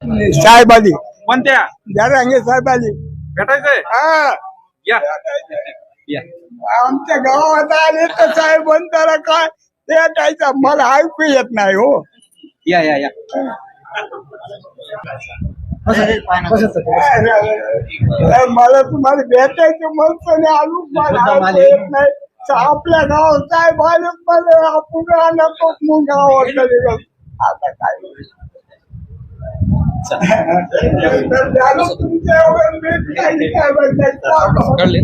साहेब आली, कोणत्या जरांगे साहेब आली. भेटायचंय हा, या या आमच्या गावात आले तर साहेब म्हणताना काय भेटायचं मला ऐकू येत नाही हो. या या या मला तुम्हाला भेटायचं म्हणतो आलो मला ऐकू येत नाही. आपल्या गावात साहेब आले मला आपण नको मग गावाकडे आता काय तुमच्या एवढं भेट नाही काय म्हणतात. कळले